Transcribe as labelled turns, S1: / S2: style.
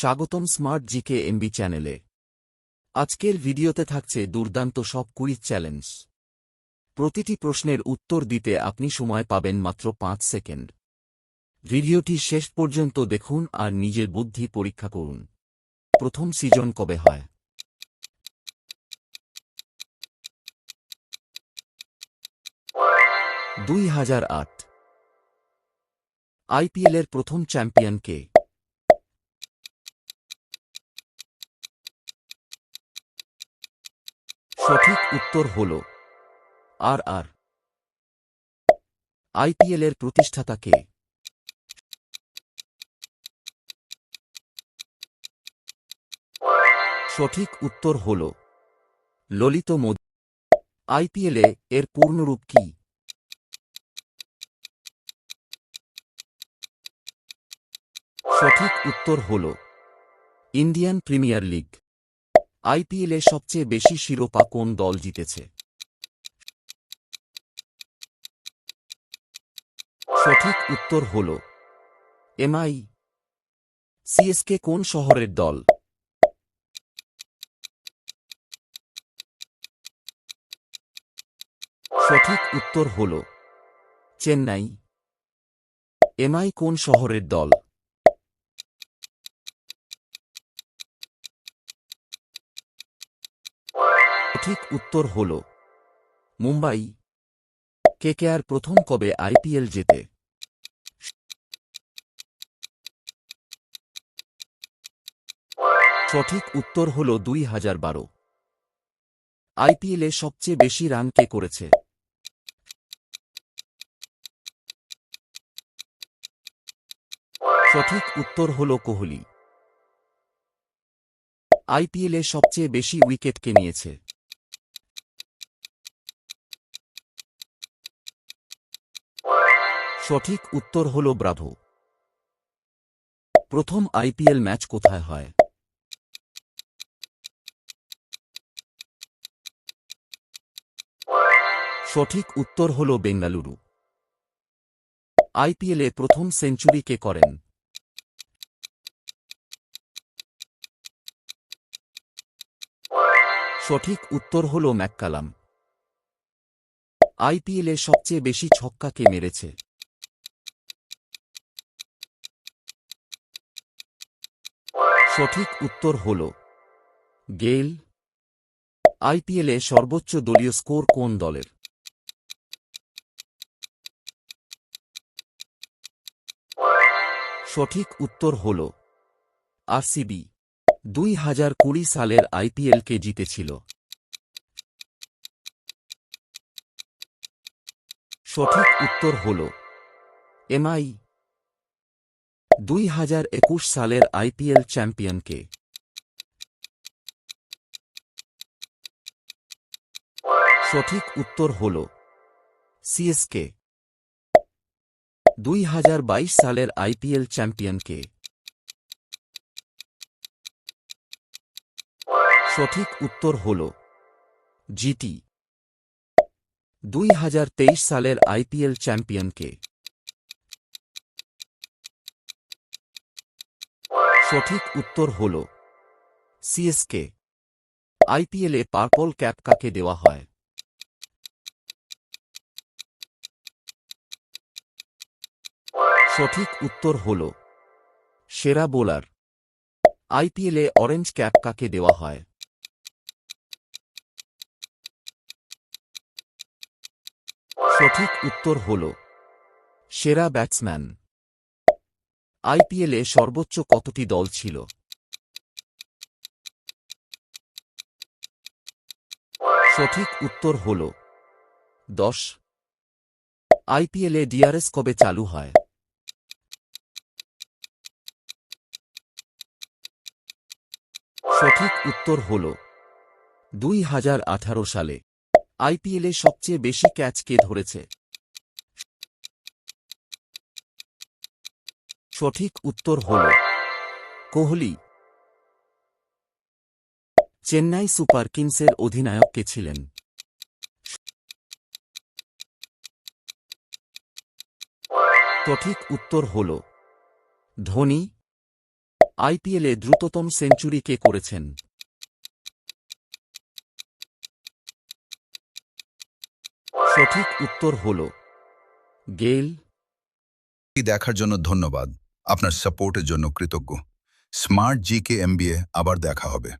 S1: স্বাগতম smart GK MB চ্যানেলে। আজকের ভিডিওতে থাকছে দুর্দান্ত সব কুইজ চ্যালেঞ্জ। প্রতিটি প্রশ্নের উত্তর দিতে আপনি সময় পাবেন মাত্র 5 সেকেন্ড। ভিডিওটি শেষ পর্যন্ত দেখুন আর নিজের বুদ্ধি পরীক্ষা করুন। প্রথম সিজন কবে হয়? 2008। আইপিএলের প্রথম চ্যাম্পিয়ন কে? সঠিক উত্তর হল আর। আইপিএলের প্রতিষ্ঠাতা কে? সঠিক উত্তর হল ললিত মোদী। আইপিএলে এর পূর্ণরূপ কি? সঠিক উত্তর হল ইন্ডিয়ান প্রিমিয়ার লিগ। আইপিএলে সবচেয়ে বেশি শিরোপা কোন দল জিতেছে? সঠিক উত্তর হল এমআই। সিএসকে কোন শহরের দল? সঠিক উত্তর হল চেন্নাই। এমআই কোন শহরের দল? সঠিক উত্তর হল মুম্বাই। কেকেআর প্রথম কবে আইপিএল জেতে? সঠিক উত্তর হল 2012। আইপিএলে সবচেয়ে বেশি রান কে করেছে? সঠিক উত্তর হল কোহলি। আইপিএলে সবচেয়ে বেশি উইকেট কে নিয়েছে? সঠিক উত্তর হল ব্রাভো। প্রথম আইপিএল ম্যাচ কোথায় হয়? সঠিক উত্তর হল বেঙ্গালুরু। আইপিএলে প্রথম সেঞ্চুরি কে করেন? সঠিক উত্তর হল ম্যাককালাম। আইপিএলে সবচেয়ে বেশি ছক্কা কে মেরেছে? সঠিক উত্তর হল গেইল। আইপিএলে সর্বোচ্চ দলীয় স্কোর কোন দলের? সঠিক উত্তর হল আরসিবি। 2020 সালের আইপিএল কে জিতেছিল? সঠিক উত্তর হল এমআই। 2021 সালের আইপিএল চ্যাম্পিয়ন কে? সঠিক উত্তর হল সিএসকে। 2022 সালের আইপিএল চ্যাম্পিয়ন কে? সঠিক উত্তর হল জিটি। 2023 সালের আইপিএল চ্যাম্পিয়ন কে? সঠিক উত্তর হল সিএসকে। আইপিএলে পার্পল ক্যাপ কাকে দেওয়া হয়? সঠিক উত্তর হল সেরা বোলার। আইপিএলে অরেঞ্জ ক্যাপ কাকে দেওয়া হয়? সঠিক উত্তর হল সেরা ব্যাটসম্যান। আইপিএলে সর্বোচ্চ কতটি দল ছিল? সঠিক উত্তর হল 10। আইপিএলে ডিআরএস কবে চালু হয়? সঠিক উত্তর হল 2018 সালে। আইপিএলে সবচেয়ে বেশি ক্যাচ কে ধরেছে? সঠিক উত্তর হল কোহলি। চেন্নাই সুপার কিংসের অধিনায়ক কে ছিলেন? সঠিক উত্তর হল ধোনি। আইপিএলে দ্রুততম সেঞ্চুরি কে করেছেন? সঠিক উত্তর হল গেইল।
S2: দেখার জন্য ধন্যবাদ। আপনার সাপোর্টের জন্য কৃতজ্ঞ। স্মার্ট জিকে এমবিএ আবার দেখা হবে।